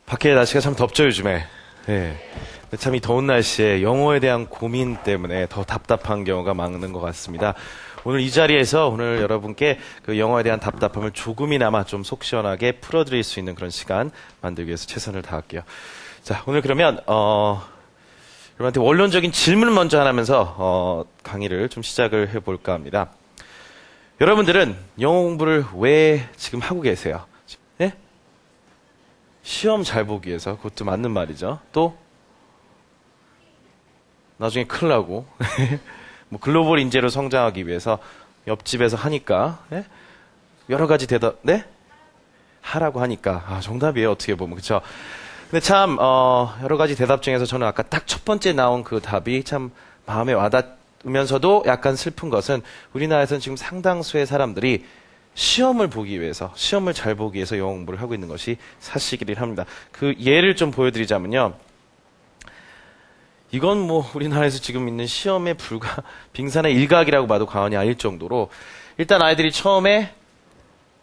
밖에 날씨가 참 덥죠, 요즘에. 예. 참 이 더운 날씨에 영어에 대한 고민 때문에 더 답답한 경우가 많은 것 같습니다. 오늘 이 자리에서 오늘 여러분께 그 영어에 대한 답답함을 조금이나마 좀 속 시원하게 풀어드릴 수 있는 그런 시간 만들기 위해서 최선을 다할게요. 자, 오늘 그러면, 여러분한테 원론적인 질문을 먼저 하면서, 강의를 좀 시작을 해볼까 합니다. 여러분들은 영어 공부를 왜 지금 하고 계세요? 예? 시험 잘 보기 위해서. 그것도 맞는 말이죠. 또 나중에 큰일 나고 뭐 글로벌 인재로 성장하기 위해서 옆집에서 하니까 예? 여러 가지 대답 네? 하라고 하니까 정답이에요. 어떻게 보면 그렇죠. 근데 참 여러 가지 대답 중에서 저는 아까 딱 첫 번째 나온 그 답이 참 마음에 와닿으면서도 약간 슬픈 것은 우리나라에서는 지금 상당수의 사람들이 시험을 보기 위해서, 시험을 잘 보기 위해서 영어 공부를 하고 있는 것이 사실이긴 합니다. 그 예를 좀 보여드리자면요. 이건 뭐 우리나라에서 지금 있는 시험에 불과 빙산의 일각이라고 봐도 과언이 아닐 정도로 일단 아이들이 처음에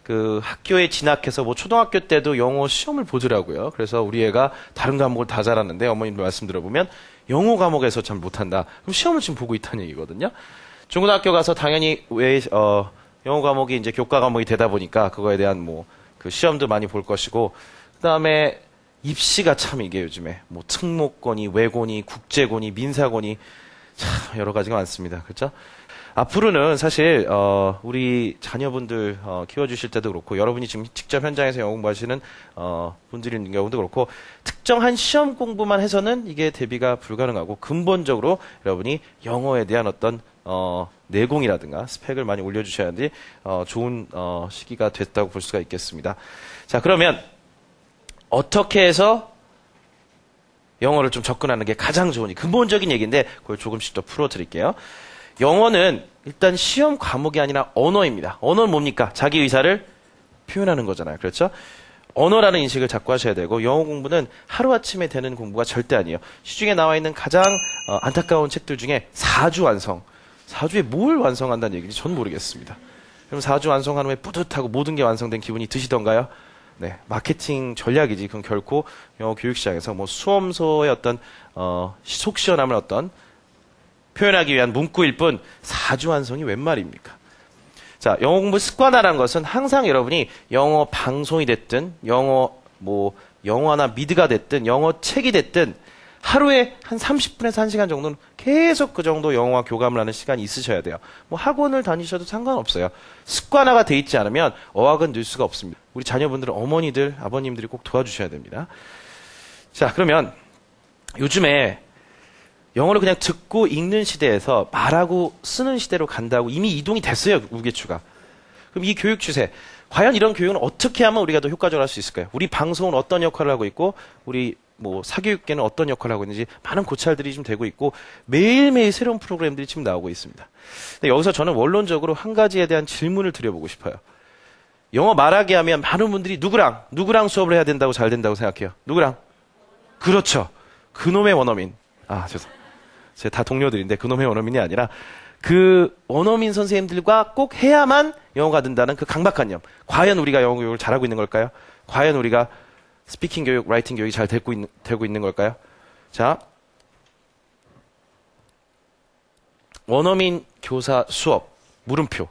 그 학교에 진학해서 뭐 초등학교 때도 영어 시험을 보더라고요. 그래서 우리 애가 다른 과목을 다 잘하는데 어머님들 말씀 들어보면 영어 과목에서 잘 못한다. 그럼 시험을 지금 보고 있다는 얘기거든요. 중고등학교 가서 당연히 영어 과목이 이제 교과 과목이 되다 보니까 그거에 대한 뭐 그 시험도 많이 볼 것이고 그다음에 입시가 참 이게 요즘에 뭐 특목고니 외고니 국제고니 민사고니 참 여러 가지가 많습니다. 그렇죠? 앞으로는 사실 우리 자녀분들 키워주실 때도 그렇고 여러분이 지금 직접 현장에서 영어 공부하시는 분들이 있는 경우도 그렇고 특정한 시험 공부만 해서는 이게 대비가 불가능하고 근본적으로 여러분이 영어에 대한 어떤 내공이라든가 스펙을 많이 올려주셔야 하는데 좋은 시기가 됐다고 볼 수가 있겠습니다. 자, 그러면 어떻게 해서 영어를 좀 접근하는 게 가장 좋으니 근본적인 얘기인데 그걸 조금씩 더 풀어드릴게요. 영어는 일단 시험 과목이 아니라 언어입니다. 언어는 뭡니까? 자기 의사를 표현하는 거잖아요. 그렇죠? 언어라는 인식을 자꾸 하셔야 되고 영어 공부는 하루아침에 되는 공부가 절대 아니에요. 시중에 나와 있는 가장 안타까운 책들 중에 4주 완성. 4주에 뭘 완성한다는 얘기인지 전 모르겠습니다. 그럼 4주 완성한 후에 뿌듯하고 모든 게 완성된 기분이 드시던가요? 네, 마케팅 전략이지. 그건 결코 영어 교육 시장에서 뭐 수험서의 어떤 속 시원함을 어떤 표현하기 위한 문구일 뿐 4주 완성이 웬 말입니까? 자, 영어 공부 습관화라는 것은 항상 여러분이 영어 방송이 됐든 영어나 미드가 됐든 영어 책이 됐든 하루에 한 30분에서 1시간 정도는 계속 그 정도 영어와 교감을 하는 시간이 있으셔야 돼요. 뭐 학원을 다니셔도 상관없어요. 습관화가 돼 있지 않으면 어학은 늘 수가 없습니다. 우리 자녀분들은 어머니들, 아버님들이 꼭 도와주셔야 됩니다. 자, 그러면 요즘에 영어를 그냥 듣고 읽는 시대에서 말하고 쓰는 시대로 간다고 이미 이동이 됐어요. 우계추가. 그럼 이 교육 추세, 과연 이런 교육은 어떻게 하면 우리가 더 효과적으로 할 수 있을까요? 우리 방송은 어떤 역할을 하고 있고 우리 뭐 사교육계는 어떤 역할을 하고 있는지 많은 고찰들이 지금 되고 있고 매일매일 새로운 프로그램들이 지금 나오고 있습니다. 근데 여기서 저는 원론적으로 한 가지에 대한 질문을 드려보고 싶어요. 영어 말하게 하면 많은 분들이 누구랑 수업을 해야 된다고 잘 된다고 생각해요? 누구랑? 그렇죠. 그놈의 원어민. 제가 다 동료들인데 그놈의 원어민이 아니라 그 원어민 선생님들과 꼭 해야만 영어가 된다는 그 강박관념. 과연 우리가 영어 교육을 잘하고 있는 걸까요? 과연 우리가 스피킹 교육, 라이팅 교육이 잘 되고 있는 걸까요? 자, 원어민 교사 수업, 물음표.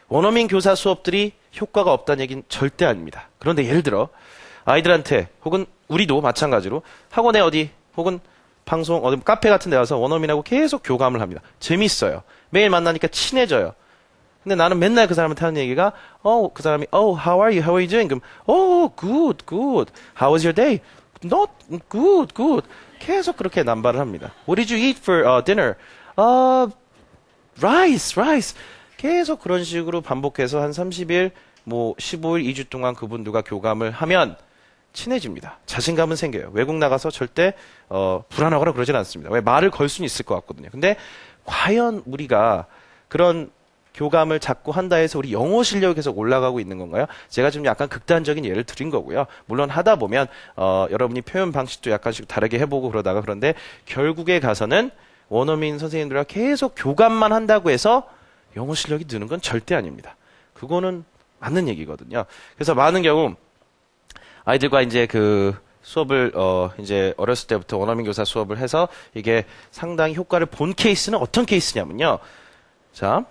원어민 교사 수업들이 효과가 없다는 얘기는 절대 아닙니다. 그런데 예를 들어 아이들한테 혹은 우리도 마찬가지로 학원에 혹은 방송, 카페 같은 데 와서 원어민하고 계속 교감을 합니다. 재밌어요. 매일 만나니까 친해져요. 근데 나는 맨날 그 사람한테 하는 얘기가, 그 사람이, how are you? How are you doing? 그럼, good. How was your day? Not good. 계속 그렇게 남발을 합니다. What did you eat for dinner? rice. 계속 그런 식으로 반복해서 한 30일, 15일, 2주 동안 그분들과 교감을 하면, 친해집니다. 자신감은 생겨요. 외국 나가서 절대 불안하거나 그러진 않습니다. 왜 말을 걸 수는 있을 것 같거든요. 근데 과연 우리가 그런 교감을 자꾸 한다 해서 우리 영어 실력이 계속 올라가고 있는 건가요? 제가 좀 약간 극단적인 예를 드린 거고요. 물론 하다 보면 여러분이 표현 방식도 약간씩 다르게 해보고 그런데 결국에 가서는 원어민 선생님들과 계속 교감만 한다고 해서 영어 실력이 느는 건 절대 아닙니다. 그거는 맞는 얘기거든요. 그래서 많은 경우 아이들과 이제 그 수업을 이제 어렸을 때부터 원어민 교사 수업을 해서 이게 상당히 효과를 본 케이스는 어떤 케이스냐면요. 자,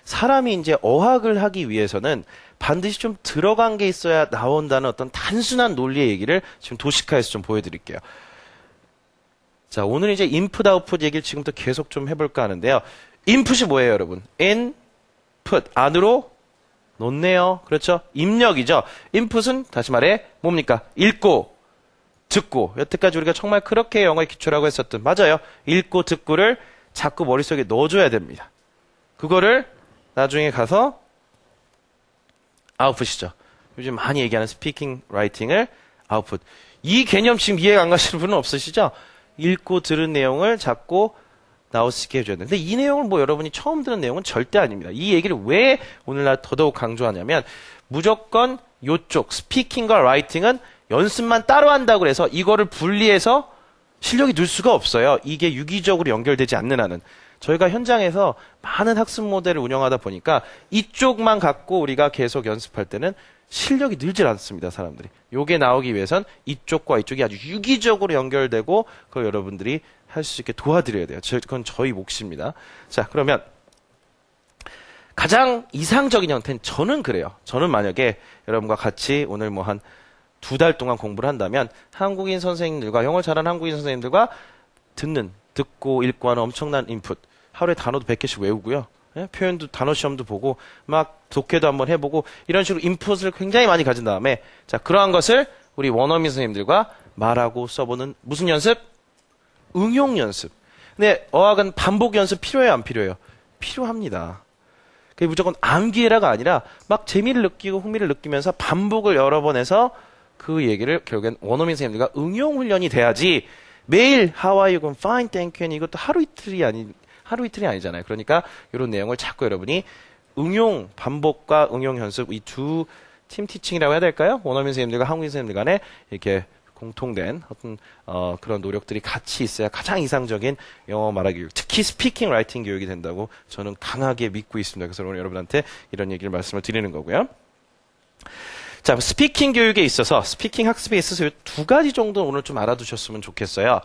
사람이 이제 어학을 하기 위해서는 반드시 좀 들어간 게 있어야 나온다는 어떤 단순한 논리의 얘기를 지금 도식화해서 좀 보여드릴게요. 자, 오늘 이제 인풋 아웃풋 얘기를 지금부터 계속 좀 해볼까 하는데요. 인풋이 뭐예요, 여러분? input 안으로 놓네요. 그렇죠? 입력이죠. 인풋은 다시 말해 뭡니까? 읽고 듣고. 여태까지 우리가 정말 그렇게 영어의 기초라고 했었던 맞아요. 읽고 듣고를 자꾸 머릿속에 넣어줘야 됩니다. 그거를 나중에 가서 아웃풋이죠. 요즘 많이 얘기하는 스피킹, 라이팅을 아웃풋. 이 개념 지금 이해가 안 가시는 분은 없으시죠? 읽고 들은 내용을 자꾸 나올 수 있게 해줘야 되는데 이 내용을 뭐 여러분이 처음 듣는 내용은 절대 아닙니다. 이 얘기를 왜 오늘날 더더욱 강조하냐면 무조건 요쪽 스피킹과 라이팅은 연습만 따로 한다고 해서 이거를 분리해서 실력이 늘 수가 없어요. 이게 유기적으로 연결되지 않는 한은. 저희가 현장에서 많은 학습 모델을 운영하다 보니까 이쪽만 갖고 우리가 계속 연습할 때는 실력이 늘질 않습니다, 사람들이. 요게 나오기 위해선 이쪽과 이쪽이 아주 유기적으로 연결되고 그걸 여러분들이 할 수 있게 도와드려야 돼요. 그건 저희 몫입니다. 자, 그러면 가장 이상적인 형태는 저는 그래요. 저는 만약에 여러분과 같이 오늘 뭐 한 2달 동안 공부를 한다면 한국인 선생님들과 영어를 잘하는 한국인 선생님들과 듣고 읽고 하는 엄청난 인풋 하루에 단어도 100개씩 외우고요. 예? 표현도 단어 시험도 보고 막 독해도 한번 해보고 이런 식으로 인풋을 굉장히 많이 가진 다음에 자 그러한 것을 우리 원어민 선생님들과 말하고 써보는 무슨 연습? 응용 연습. 근데 어학은 반복 연습 필요해요? 안 필요해요? 필요합니다. 그게 무조건 암기해라가 아니라 막 재미를 느끼고 흥미를 느끼면서 반복을 여러 번 해서 그 얘기를 결국엔 원어민 선생님들과 응용 훈련이 돼야지 매일 How are you? 그럼 Fine, thank you. 이것도 하루 이틀이 아니잖아요. 그러니까 이런 내용을 자꾸 여러분이 응용, 반복과 응용 연습 이 두 팀 티칭이라고 해야 될까요? 원어민 선생님들과 한국인 선생님들 간에 이렇게 공통된 어떤 그런 노력들이 같이 있어야 가장 이상적인 영어 말하기 교육, 특히 스피킹, 라이팅 교육이 된다고 저는 강하게 믿고 있습니다. 그래서 오늘 여러분한테 이런 얘기를 말씀을 드리는 거고요. 자, 스피킹 교육에 있어서, 스피킹 학습에 있어서 이 2가지 정도 오늘 좀 알아두셨으면 좋겠어요.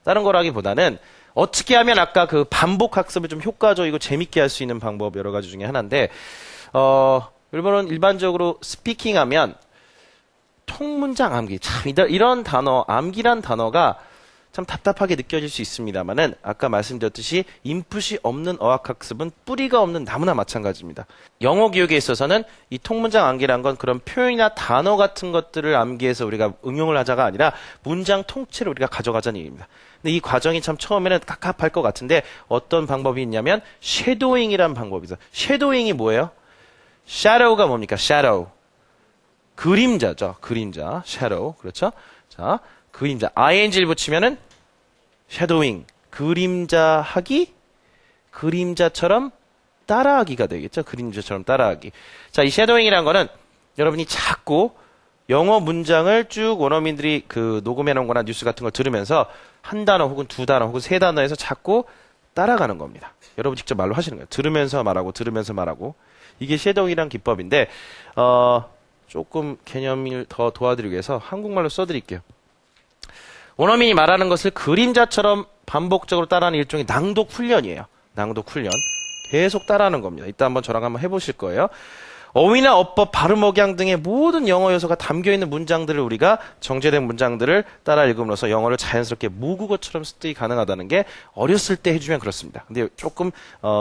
다른 거라기보다는 어떻게 하면 아까 그 반복 학습을 좀 효과적이고 재밌게 할 수 있는 방법 여러 가지 중에 하나인데, 여러분은 일반적으로 스피킹 하면 통문장 암기. 참, 이런 단어, 암기란 단어가 참 답답하게 느껴질 수 있습니다만은 아까 말씀드렸듯이 인풋이 없는 어학학습은 뿌리가 없는 나무나 마찬가지입니다. 영어 교육에 있어서는 이 통문장 암기란 건 그런 표현이나 단어 같은 것들을 암기해서 우리가 응용을 하자가 아니라 문장 통째로 우리가 가져가자는 얘기입니다. 근데 이 과정이 참 처음에는 깝깝할 것 같은데 어떤 방법이 있냐면 쉐도잉이라는 방법이 있어요. 쉐도잉이 뭐예요? shadow가 뭡니까? shadow. 그림자죠. 그림자. shadow. 그렇죠? 자, 그림자. ing를 붙이면은 shadowing. 그림자 하기, 그림자처럼 따라하기가 되겠죠. 그림자처럼 따라하기. 자, 이 shadowing이라는 거는 여러분이 자꾸 영어 문장을 쭉 원어민들이 그 녹음해 놓은 거나 뉴스 같은 걸 들으면서 한 단어 혹은 2단어 혹은 3단어에서 자꾸 따라가는 겁니다. 여러분 직접 말로 하시는 거예요. 들으면서 말하고, 들으면서 말하고. 이게 shadowing이란 기법인데, 조금 개념을 더 도와드리기 위해서 한국말로 써드릴게요. 원어민이 말하는 것을 그림자처럼 반복적으로 따라하는 일종의 낭독 훈련이에요. 낭독 훈련. 계속 따라하는 겁니다. 이따 한번 저랑 한번 해보실 거예요. 어휘나 어법, 발음, 억양 등의 모든 영어 요소가 담겨있는 문장들을 우리가 정제된 문장들을 따라 읽음으로써 영어를 자연스럽게 모국어처럼 습득이 가능하다는 게 어렸을 때 해주면 그렇습니다. 근데 조금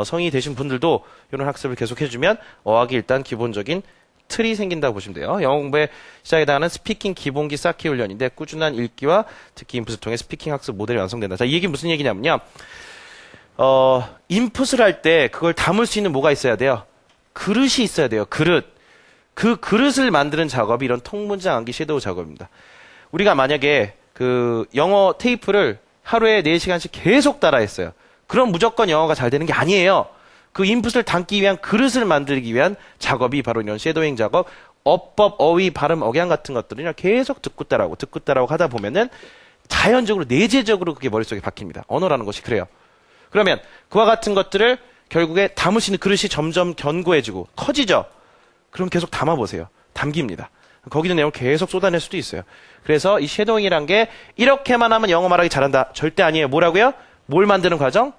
성인이 되신 분들도 이런 학습을 계속 해주면 어학이 일단 기본적인 틀이 생긴다고 보시면 돼요. 영어 공부의 시작에 해당하는 스피킹 기본기 쌓기 훈련인데 꾸준한 읽기와 듣기 인풋을 통해 스피킹 학습 모델이 완성된다. 자, 이 얘기 무슨 얘기냐면요. 인풋을 할 때 그걸 담을 수 있는 뭐가 있어야 돼요? 그릇이 있어야 돼요. 그릇. 그 그릇을 만드는 작업이 이런 통문장 암기 섀도우 작업입니다. 우리가 만약에 그 영어 테이프를 하루에 4시간씩 계속 따라했어요. 그럼 무조건 영어가 잘 되는 게 아니에요. 그 인풋을 담기 위한 그릇을 만들기 위한 작업이 바로 이런 섀도잉 작업, 어법, 어휘, 발음, 억양 같은 것들을 그냥 계속 듣고 따라하고 하다 보면은 자연적으로, 내재적으로 그게 머릿속에 박힙니다. 언어라는 것이 그래요. 그러면 그와 같은 것들을 결국에 담을 수 있는 그릇이 점점 견고해지고 커지죠. 그럼 계속 담아보세요. 담깁니다. 거기 있는 내용을 계속 쏟아낼 수도 있어요. 그래서 이 쉐도잉이란 게 이렇게만 하면 영어 말하기 잘한다. 절대 아니에요. 뭐라고요? 뭘 만드는 과정?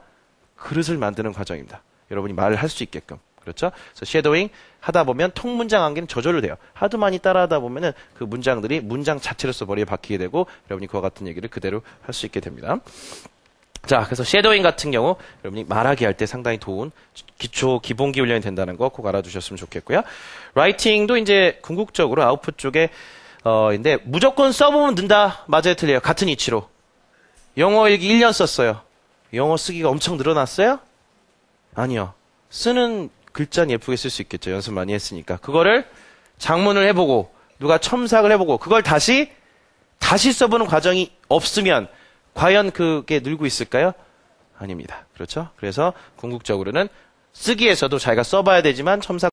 그릇을 만드는 과정입니다. 여러분이 말을 할 수 있게끔. 그렇죠? 그래서 쉐도잉 하다 보면 통문장 암기는 저절로 돼요. 하도 많이 따라하다 보면은 그 문장들이 문장 자체로서 머리에 박히게 되고 여러분이 그와 같은 얘기를 그대로 할 수 있게 됩니다. 자, 그래서 쉐도잉 같은 경우 여러분이 말하기 할 때 상당히 좋은 기본기 훈련이 된다는 거 꼭 알아두셨으면 좋겠고요. 라이팅도 이제 궁극적으로 아웃풋 쪽에 인데 무조건 써보면 는다. 맞아요, 틀려요? 같은 이치로. 영어 일기 1년 썼어요. 영어 쓰기가 엄청 늘어났어요? 아니요. 쓰는 글자는 예쁘게 쓸 수 있겠죠. 연습 많이 했으니까. 그거를 장문을 해보고 누가 첨삭을 해보고 그걸 다시 써보는 과정이 없으면 과연 그게 늘고 있을까요? 아닙니다. 그렇죠? 그래서 궁극적으로는 쓰기에서도 자기가 써봐야 되지만 첨삭